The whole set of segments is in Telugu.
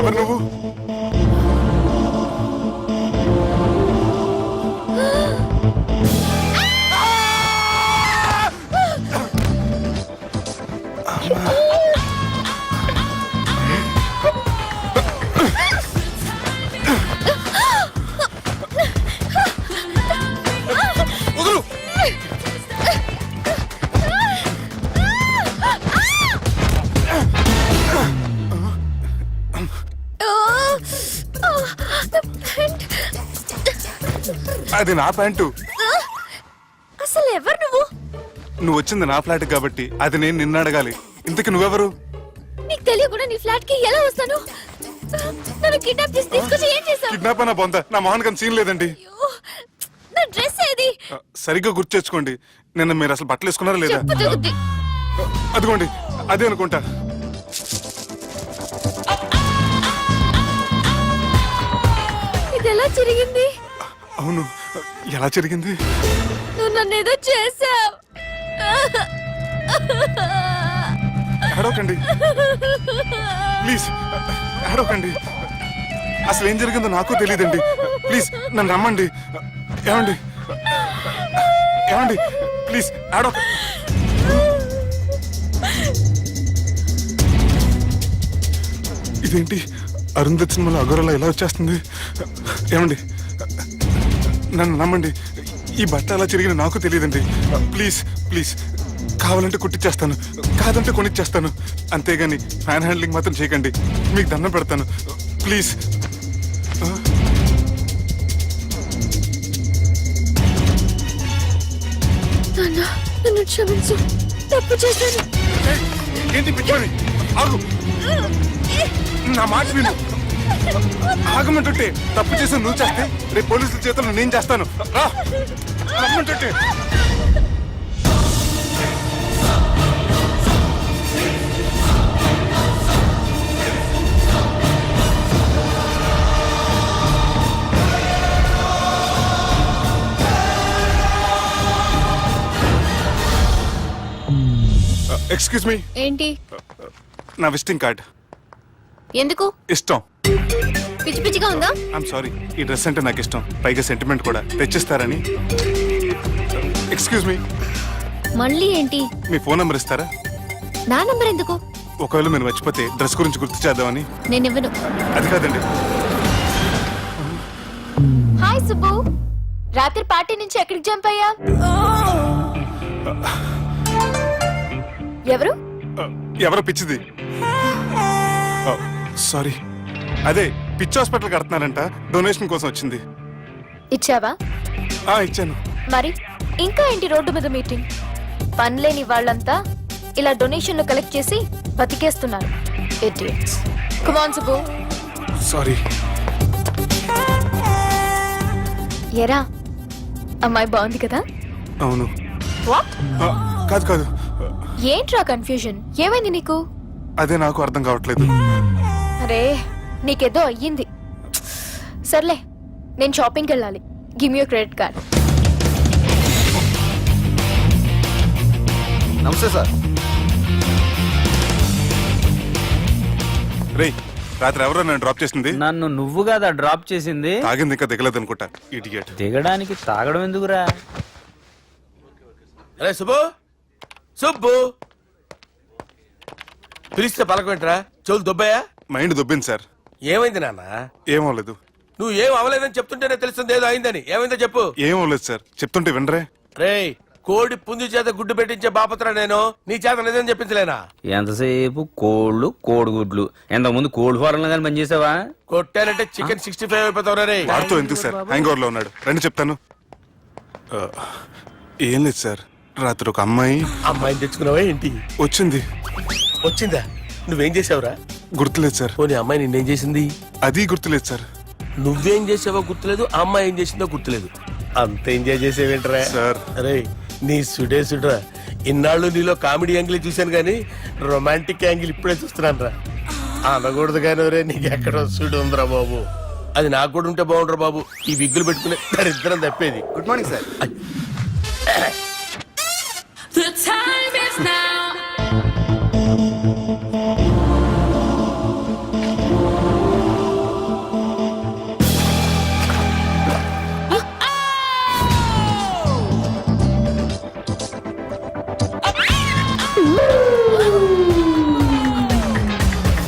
ఎవరు నువ్వు? అది నా ప్యాంటు. అసలు ఎవరు నువ్వు? నువ్వు వచ్చింది నా ఫ్లాట్ కాబట్టి అది నేను నిన్ను అడగాలి. ఇంతకు నువ్వెవరు? నీకు తెలియకుండా నీ ఫ్లాట్ కి ఎలా వస్తాను? నన్ను కిడ్నాప్ చేసి తీసుకొచ్చి ఏం చేసావు? కిడ్నాప్ అన్న బొంద, నా మోహన్ కన్ సీన్ లేదండి. నా డ్రెస్ ఏది? సరిగ్గా గుర్తు తెచ్చుకోండి. నిన్న మీరు అసలు బట్టలు వేసుకున్నారా లేదా? అదిగోండి అదే అనుకుంటా. ఇది ఎలా జరిగింది? అవును, ఎలా జరిగింది? నువ్వు నన్ను ఏదో చేసావు. అడవకండి ప్లీజ్, అడవకండి. అసలు ఏం జరిగిందో నాకు తెలియదండి. ప్లీజ్ నన్ను రమ్మండి. ఏమండి ఏమండి ప్లీజ్ అడవ. ఇదేంటి అరుంధతి సినిమాలో అఘోరలా ఎలా వచ్చేస్తుంది? ఏమండి నన్ను నమ్మండి. ఈ బట్ట అలా జరిగిన నాకు తెలియదండి. ప్లీజ్ ప్లీజ్, కావాలంటే కుట్టిచ్చేస్తాను, కాదంటే కొనిచ్చేస్తాను. అంతేగాని ఫ్యాన్ హ్యాండ్లింగ్ మాత్రం చేయకండి. మీకు దండం పెడతాను ప్లీజ్. నన్ను క్షమించు, తప్పు చేశాను. ఏంటి పిచ్చోని? ఆగు, నా మాట విను. ఆగమంటుంటే తప్పు చేసి నువ్వు చేస్తే రేపు పోలీసుల చేతుల్లో నేను చేస్తాను. రా రమ్మంటుంటే. Excuse me. ఏంటి? నా విజిటింగ్ కార్డ్. ఎందుకు? ఇష్టం. పిచ్చి పిచ్చిగా ఉందా? ఐఎమ్ సారీ, ఈ డ్రెస్ అంటే నాకు ఇష్టం, పైగా సెంటిమెంట్ కూడా. తెచ్చిస్తారని. Excuse me. మళ్ళీ ఏంటి? మీ ఫోన్ నెంబర్ ఇస్తారా? నా నంబర్ ఎందుకు? ఒకవేళ మీరు మర్చిపోతే డ్రెస్ గురించి గుర్తు చేద్దామని. నేను ఇవ్వను. అది కాదండి. హాయ్ సుబ్బు, రాత్రి పార్టీ నుంచి ఎక్కడికి జంప్ అయ్యా? ఎవరు? ఎవరో పిచ్చిది. సారీ, అదే పిచ్చి హాస్పిటల్ కడుతున్నారంట, డొనేషన్ కోసం వచ్చింది. ఇచ్చావా? ఇచ్చాను. మరి ఇంకా ఏంటి రోడ్డు మీద మీటింగ్? పనిలేని వాళ్ళంతా ఇలా డొనేషన్లు కలెక్ట్ చేసి బతికేస్తున్నారు. Idiots. Come on Subbu. Sorry. ఎరా, అమ్మాయి బాగుంది కదా? అవును. వాట్? కాదు కాదు. ఏంట్రా కన్ఫ్యూజన్? ఏమైంది నీకు? అదే నాకు అర్థం కావట్లేదు. అరే, నీకేదో అయ్యింది. సర్లే, నేను షాపింగ్కి వెళ్ళాలి. Give me your credit card. నమస్తే సార్. రేయ్, రాత్రి ఎవరో నన్ను డ్రాప్ చేసింది? నన్ను నువ్వు కదా డ్రాప్ చేసింది. తాగింది ఇంకా దిగలేదు అనుకుంటా. ఇడియట్. దిగడానికి తాగడం ఎందుకురా? అరే సుబ్బు, సుబ్బు పిలిస్తే పలకమేంట్రా? చెవులు దొబ్బయా? Mind దొబ్బింది sir. ఏమైంది నాన్న? ఏమవలేదు. నువ్వు ఏం అవలేదని చెప్తుంటేనే తెలుస్తుంది ఏదో అయిందని. ఏమైందో చెప్పు. ఏమవలేదు సార్, చెప్తుంటే వినరే. రేయ్, కోడి పుంజు చేత గుడ్డు పెట్టించే బాపత్ర నేను. నీ చేత నిజం చెప్పించలేనా? ఎంతసేపు కోళ్ళు కోడిగుడ్లు. ఎంతకుముందు కోడి ఫారంలో కానీ పనిచేసావా? కొట్టానంటే చికెన్ 65 అయిపోతావు రే. వాడుతూ ఎందుకు సార్, హ్యాంగ్ ఓవర్ లో ఉన్నాడు. రండి చెప్తాను. ఏం లేదు సార్, రాత్రి ఒక అమ్మాయిని తెచ్చుకున్నావా ఏంటి? వచ్చింది. వచ్చిందా? నువ్వేం చేసావురా? గుర్తులేదు సార్. పోనీ అమ్మాయి నిన్నేం చేసింది? అది గుర్తులేదు సార్. నువ్వేం చేసావో గుర్తులేదు, ఆ అమ్మాయి ఏం చేసిందో గుర్తులేదు. అంత ఎంజాయ్ చేసేవేంట్రా? సార్. అరే నీ సుడేసుడ్రా, ఇన్నాళ్ళు నీలో కామెడీ యాంగిల్ చూశాను కానీ రొమాంటిక్ యాంగిల్ ఇప్పుడే చూస్తున్నాను రా. అనకూడదు కానీ రే, నీకు ఎక్కడ సుడు ఉందిరా బాబు. అది నాకు కూడా ఉంటే బాగుండ్రా బాబు. ఈ విగ్గులు పెట్టుకునే దరిద్రం తప్పేది. Good morning sir. The time is now.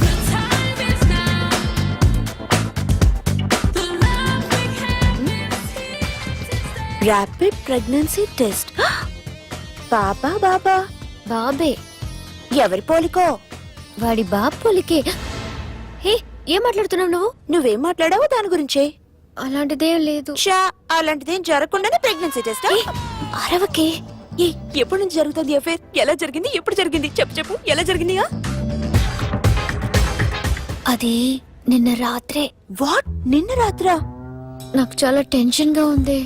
The time is now. The love we had is here. Rapid pregnancy test. బాబా బాబా బాబే, ఎవరి పోలికో? వాడి బాబ్ పోలికే. హే, ఏం మాట్లాడుతున్నావు నువ్వు? నువ్వేం మాట్లాడావో దాని గురించే. అలాంటిదేం లేదు. షా, అలాంటిదేం జరగకుండానే ప్రెగ్నెన్సీ టెస్ట్. అరవకే. ఎప్పటి నుంచి జరుగుతుంది అఫేర్? ఎలా జరిగింది? ఎప్పుడు జరిగింది? చెప్పు చెప్పు, ఎలా జరిగింది? అది నిన్న రాత్రే. వాట్? నిన్న రాత్రా? నాకు చాలా టెన్షన్ గా ఉంది.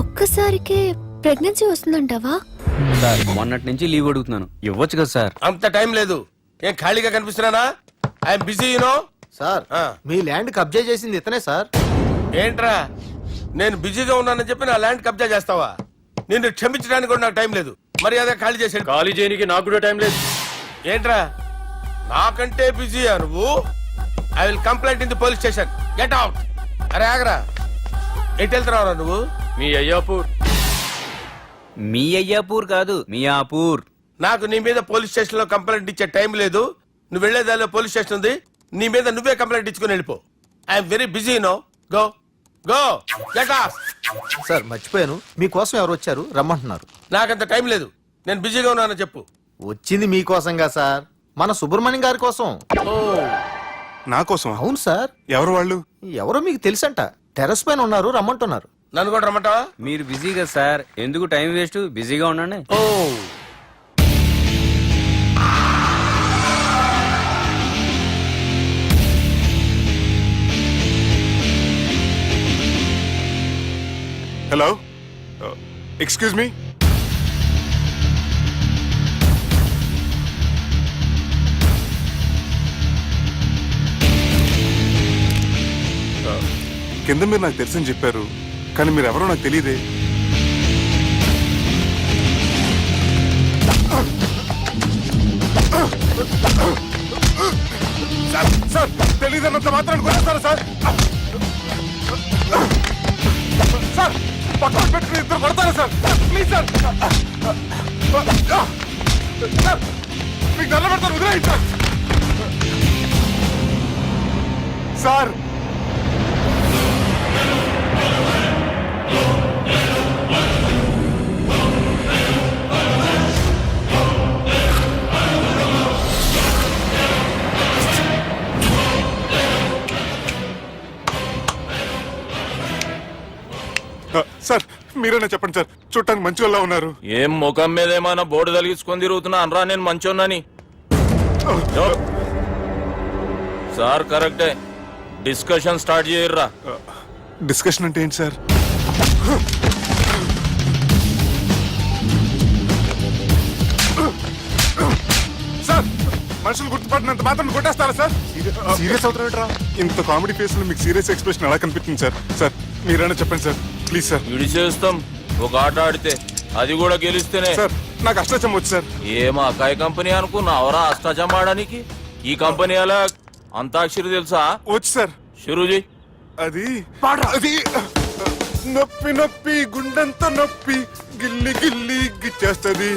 ఒక్కసారికే ప్రెగ్నెన్సీ వస్తుందంటావా? సార్ మొన్నటి నుంచి లీవ్ అడుగుతున్నాను, ఇవ్వచ్చు కదా సార్? అంత టైం లేదు. ఏం ఖాళీగా కనిపిస్తున్నానా? I'm busy you know. సార్ మీ ల్యాండ్ కబ్జా చేసింది ఇతనే సార్. ఏంట్రా, నేను బిజీగా ఉన్నానని చెప్పి నా ల్యాండ్ కబ్జా చేస్తావా? నిన్ను క్షమించడానికి కూడా నాకు టైం లేదు. మరి అదే ఖాళీ చేసాడు. ఖాళీ చేయడానికి నాకు కూడా టైం లేదు. ఏంట్రా, నాకంటే బిజీయా నువ్వు? I will complaint in the police station. Get out. అరే ఆగరా, ఎటు వెళ్తున్నావురా నువ్వు? మీ అయ్యాపూర్. మీ అయ్యాపూర్ కాదు, మియాపూర్. నాకు నీ మీద పోలీస్ స్టేషన్ లో కంప్లైంట్ ఇచ్చే టైం లేదు. నువ్వు వెళ్లేదాలో పోలీస్ స్టేషన్ ఉంది. నీ మీద నువ్వే కంప్లైంట్ ఇచ్చుకుని వెళ్ళిపో. I'm very busy no. Go go get off. Sir మర్చిపోయాను, మీకోసం ఎవరు వచ్చారు రమ్మంటున్నారు. నాకంత టైం లేదు, నేను బిజీగా ఉన్నానని చెప్పు. వచ్చింది మీకోసంగా సార్, మన సుబ్రహ్మణ్యం గారి కోసం. ఓ, నా కోసం? అవును సార్. ఎవరు వాళ్ళు? ఎవరో మీకు తెలుసంట, టెర్రస్ పైన ఉన్నారు, రమ్మంటున్నారు. నన్ను కూడా రమ్మంటావా? మీరు బిజీగా సార్, ఎందుకు టైం వేస్ట్? బిజీగా ఉండండి. ఓ, హలో, ఎక్స్క్యూజ్ మీ. కింద మీరు నాకు తెలుసని చెప్పారు, కానీ మీరు ఎవరో నాకు తెలియదే. సార్ తెలియదన్నంత మాత్రాన్ని కొనేస్తారా సార్? సార్ పక్కన పెట్టుకుని ఇద్దరు పడతారా సార్? Please sir. సార్ మీకు నల్ల పెడతారు, వదిలేయండి సార్. సార్ సార్ మీరేనా చెప్పండి సార్, చూడటానికి మంచి వాళ్ళ ఉన్నారు. ఏం ముఖం మీద ఏమైనా బోర్డు తలిగించుకొని తిరుగుతున్నా అనరా నేను మంచోన్నాని? సార్ కరెక్టే, డిస్కషన్ స్టార్ట్ చేయర్రా. డిస్కషన్ అంటే ఏంటి సార్? సార్ మనుషులు గుర్తుపడినంత మాత్రం కొట్టేస్తారా సార్? సీరియస్ అవుతారా? ఇంత కామెడీ ఫేస్ లో మీకు సీరియస్ ఎక్స్ప్రెషన్ ఎలా కనిపిస్తుంది సార్? సార్ మీరైనా చెప్పండి సార్, ప్లీజ్ సార్. విడి చేస్తాం ఒక ఆట ఆడితే, అది కూడా గెలిస్తేనే. సార్ నాకు అష్టాచం వచ్చు సార్. ఏం అకాయ కంపెనీ అనుకున్నావరా అష్టాచం ఆడడానికి? ఈ కంపెనీ అలా అంతాక్షరి తెలుసా? వచ్చు సార్. షురూజీ. అది అది నొప్పి నొప్పి గుండెంత నొప్పి గిల్లి గిల్లి గిచ్చేస్తది,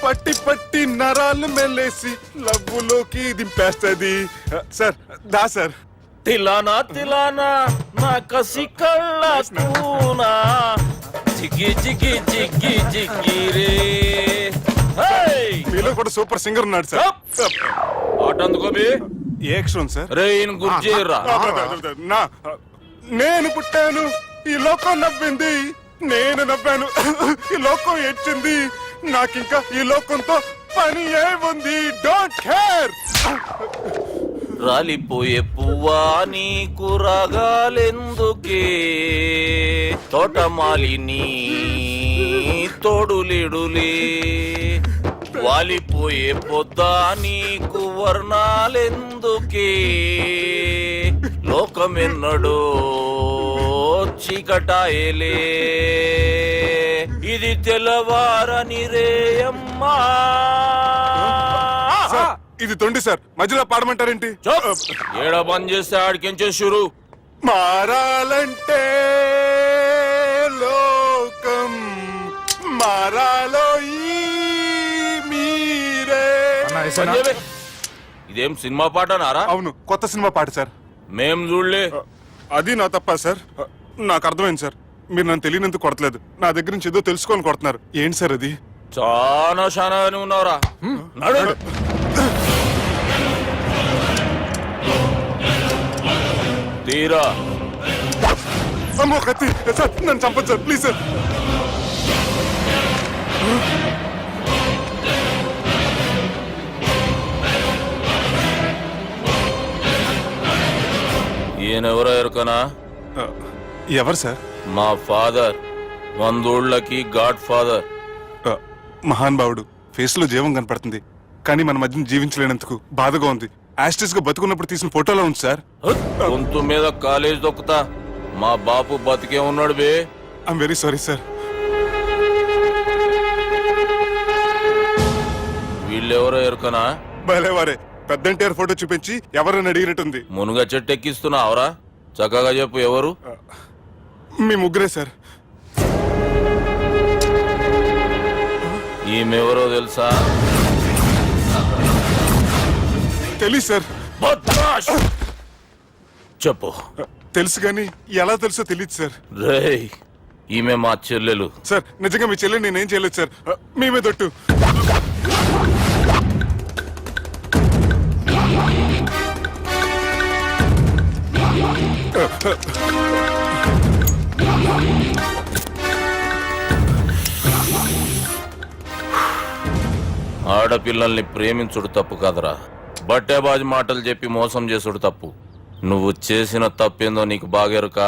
పట్టి పట్టి నరాలు మెల్లేసి లవ్వులోకి దింపేస్తది. సార్ దా సార్. తిలానా తిలానా నా కసి కళ్ళ కూనా జిగ్గి జిగ్గి జిగ్గి జిగ్గి రే. మీలో కూడా సూపర్ సింగర్ ఉన్నాడు సార్. ఆట అందుకోబి ఏ అక్షరం సార్? రే ఈయన గుర్తు చేయర్రా. నా నేను పుట్టాను, ఈ లోకం నవ్వింది, నేను నవ్వాను, ఈ లోకం ఏడ్చింది, నాకింకా ఈ లోకంతో పని ఏముంది? Don't care. రాలిపోయే పువ్వా నీకు రాగాలెందుకే తోటమాలిని తోడులిడులే వాలిపోయే పొద్దా నీకు వర్ణాలెందుకే లోకమెన్నడో చీకటాయలే ఇది తెల్లవారని రేయమ్మా సార్, ఇది తొండి సార్, మధ్యలో పాడమంటారేంటి? ఏడ బంద్ చేస్తే ఆడికించే షురు మారాలంటే లోకం మారాలో ఈ మీరే. సంజయ్, ఇదేం సినిమా పాట నారా? అవును, కొత్త సినిమా పాట సార్. మేం చూడలే. అది నా తప్ప సార్. నాకు అర్థమైంది సార్, మీరు నన్ను తెలియనందుకు కొడతలేదు, నా దగ్గర నుంచి ఏదో తెలుసుకొని కొడుతున్నారు. ఏంటి సార్ అది? చాలా శానాగానే ఉన్నావురా. నడు. తీరా అమ్మో కత్తి సార్, నన్ను చంపదు సార్, ప్లీజ్ సార్. ఈయనెవరో ఎరుకనా? ఎవరు సార్? మా ఫాదర్, 100 గాడ్ ఫాదర్. మహాన్ భావుడు, ఫేస్ లో జీవం కనపడుతుంది, కానీ మన మధ్యన జీవించలేనందుకు బాధగా ఉంది. యాస్టిస్ గా బతుకున్నప్పుడు తీసిన ఫోటోలో ఉంది సార్. గొంతు మీద కాలేజ్ దొక్కుతా. మా బాపు బతికే ఉన్నాడు బే. I'm very sorry sir. వీళ్ళెవరో ఎరుకనా? భలేవారే, పెద్ద ఎన్టీఆర్ ఫోటో చూపించి ఎవరని అడిగినట్టుంది. మునుగ చెట్టు ఎక్కిస్తున్నావురా? చక్కగా చెప్పు ఎవరు? మీ ముగ్గురే సార్. ఈమెవరో తెలుసా? తెలీదు సార్. బద్మాష్! చెప్పు. తెలుసు కానీ ఎలా తెలుసో తెలియదు సార్. రేయ్, ఈమె మా చెల్లెలు. సార్ నిజంగా మీ చెల్లెని నేనేం చేయలేదు సార్, మీ మీద ఒట్టు. ఆడపిల్లల్ని ప్రేమించుడు తప్పు కాదురా, బట్టేబాజు మాటలు చెప్పి మోసం చేసుడు తప్పు. నువ్వు చేసిన తప్పేందో నీకు బాగెరుక.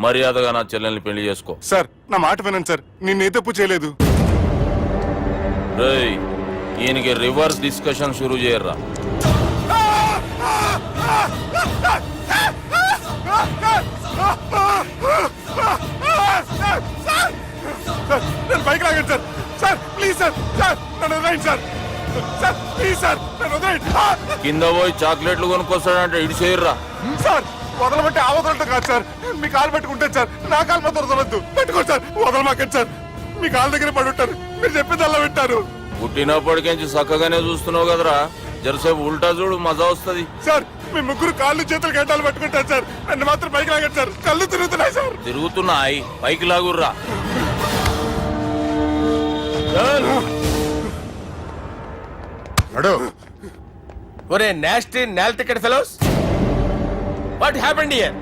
మర్యాదగా నా చెల్లెల్ని పెళ్లి చేసుకో. సార్ నా మాట వినండి సార్, నేను ఏ తప్పు చేయలేదు. రేయ్, ఈయనకి రివర్స్ డిస్కషన్ షురూ చేయర్రా. సార్ నన్ను బైక్ లాగండి sir. Sir please sir, sir నన్ను వదిలేయండి సార్. సార్ ప్లీజ్ సార్, నన్ను వదిలేయండి. కింద పోయి చాక్లెట్లు కొనుక్కొస్తాడంటే ఇటు చేయర్రా. సార్ వదలబట్టి ఆ వదలటం కాదు సార్, మీ కాలు పెట్టుకుంటాను సార్, నా కాలు మాత్రం వదలొద్దు. పెట్టుకోండి సార్, వదలమాకండి సార్. మీ కాలు దగ్గర పడి ఉంటారు, మీరు చెప్పింది అలా వింటారు. పుట్టినప్పటికేంచి చక్కగానే చూస్తున్నావు కదరా, జరసేపు ఉల్టా చూడు, మజా వస్తుంది. సార్ మీ ముగ్గురు కాళ్ళు చేతులు గంటలు పట్టుకుంటారు సార్, నన్ను మాత్రం బైక్ లాగండి సార్, కళ్ళు తిరుగుతున్నాయి సార్. తిరుగుతున్నాయి, పైకి లాగుర్రా. ఒరే nasty null ticket fellows, what happened here?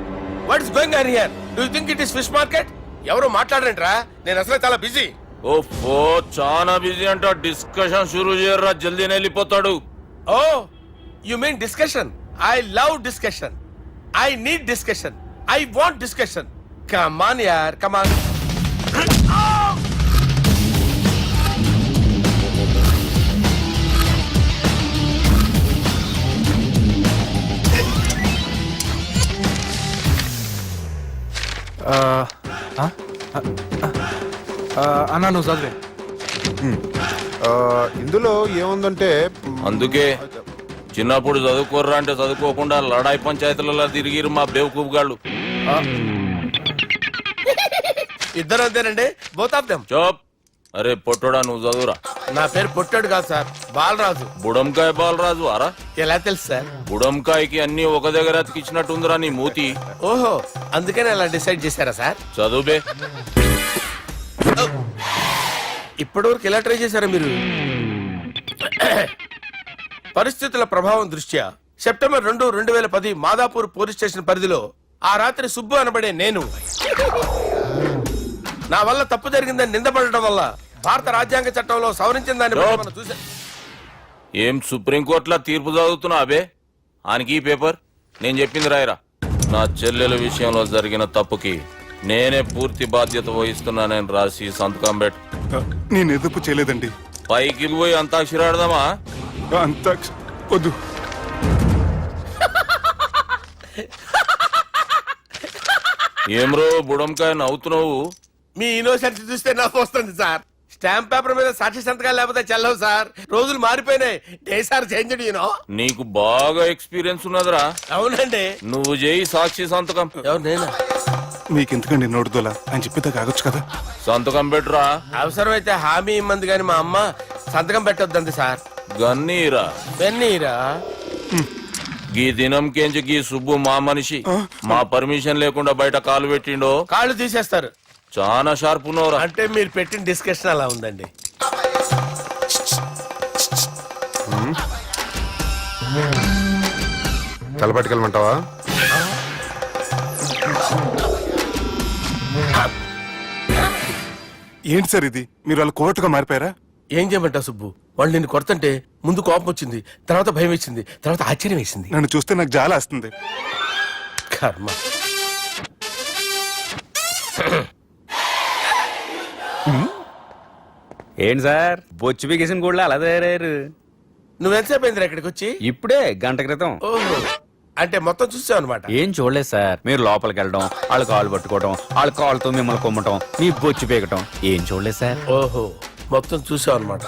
What is going on here? Do you think it is fish market? ఎవరు మాట్లాడరంట్రా, నేను అసలే చాలా బిజీ. ఓ చాలా బిజీ అంట. డిస్కషన్ షురూ చేయర్రా, జల్దీనే వెళ్ళిపోతాడు. Oh you mean discussion? I love discussion. I need discussion. I want discussion. Come on యార్, కమ్ ఆన్. అన్నా నువ్వు చదివే. ఇందులో ఏముందంటే అందుకే చిన్నప్పుడు చదువుకోర్రా అంటే చదువుకోకుండా లడాయి పంచాయతీలలో తిరిగిరు మా బేవకూఫ్ గాళ్ళు. ఇద్దరు అంతేనండి, బోత్ ఆఫ్ దెమ్. చోప్. అరే పొట్టోడా, నువ్వు చదువురా. నా పేరు పొట్టాడు కాదు సార్, బాలరాజు. బుడంకాయ బాలరాజు అరా? ఎలా తెలుసు సార్? బుడంకాయకి అన్ని ఒక దగ్గర అతికిచ్చినట్టుందిరా నీ మూతి. ఓహో, అందుకని అలా డిసైడ్ చేశారా సార్? చదువుబే. ఇప్పటివరకు ఎలా ట్రై చేశారా మీరు? పరిస్థితుల ప్రభావం దృష్ట్యా సెప్టెంబర్ 2, 2010 మాదాపూర్ పోలీస్ స్టేషన్ పరిధిలో ఆ రాత్రి సుబ్బు అనబడే నేను నా వల్ల తప్పు జరిగిందని నిందపడటం వల్ల భారత రాజ్యాంగ చట్టంలో సవరించిన దాన్ని బట్టి మనం చూసా. ఏం సుప్రీంకోర్టులో తీర్పు చదువుతున్నా అబే? ఆయనకి ఈ పేపర్ నేను చెప్పింది రాయరా. నా చెల్లెల విషయంలో జరిగిన తప్పుకి నేనే పూర్తి బాధ్యత వహిస్తున్నానని రాసి సంతకం పెట్టు. నేను ఎదుపు చేయలేదండి. పైకి పోయి అంతాక్షరి ఆడదామా? అంత వద్దు. ఏమ్రో బుడంకాయ నవ్వుతున్నావు? మీ ఇన్నోసెన్స్ చూస్తే నాకు వస్తుంది సార్. స్టాంప్ పేపర్ మీద సాక్షి సంతకాలు లేకపోతే చెల్లవు సార్. రోజులు మారిపోయినాయి. Day sir change you know. నీకు బాగా ఎక్స్పీరియన్స్ ఉన్నదిరా. అవునండి. నువ్వు చేయి సాక్షి సంతకం. ఎవరు నేనా? మీకు ఎందుకండి నోడుదోలా అని చెప్పేదా కాగొచ్చు కదా. సంతకం పెట్టురా. అవసరమైతే హామీ ఇమ్మంది కానీ మా అమ్మ సంతకం పెట్టొద్దండి సార్. గన్నీరా వెన్నీరా. గీ దినంకేంచి గీ సుబ్బు మా మనిషి. మా పర్మిషన్ లేకుండా బయట కాలు పెట్టిండో కాళ్ళు తీసేస్తారు. చాలా షార్ప్ ఉన్నవరా. అంటే మీరు పెట్టిన డిస్కషన్ అలా ఉందండి. తలపట్టుకెళ్ళమంటావా? ఏంటి సార్ ఇది? మీరు వాళ్ళ కోర్టుగా మారిపోయారా? ఏం చేయమంటావు సుబ్బు? వాళ్ళు నిన్ను కొడుతుంటే ముందు కోపం వచ్చింది, తర్వాత భయం వేసింది, తర్వాత ఆశ్చర్యం వేసింది. నన్ను చూస్తే నాకు జాల వస్తుంది. కర్మ. ఏంటి సార్ బొచ్చు బిగేసిన కూడా అలా తయారయ్యారు? నువ్వెంతసేపు అయిందిరా ఇక్కడికి వచ్చి? ఇప్పుడే గంట క్రితం. ఓహో, అంటే మొత్తం చూసావు అనమాట. ఏం చూడలేదు సార్. మీరు లోపలికి వెళ్ళడం, వాళ్ళ కాళ్ళు పట్టుకోవడం, వాళ్ళ కాళ్ళతో మిమ్మల్ని కొమ్మటం, మీ బొచ్చు పీకటం ఏం చూడలేదు సార్. ఓహో, మొత్తం చూసావు అనమాట.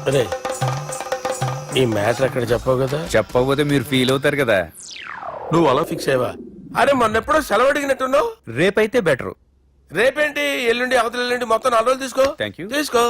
అరే, ఈ మ్యాటర్ అక్కడ చెప్పావు కదా. చెప్పకపోతే మీరు ఫీల్ అవుతారు కదా. నువ్వు అలా ఫిక్స్ అయ్యవా? అరే మొన్నెప్పుడో సెలవు అడిగినట్టున్నావు. రేపైతే బెటర్. రేపేంటి? ఎల్లుండి, అవతల ఎల్లుండి, మొత్తం 4 రోజులు తీసుకో. Thank you. తీసుకో.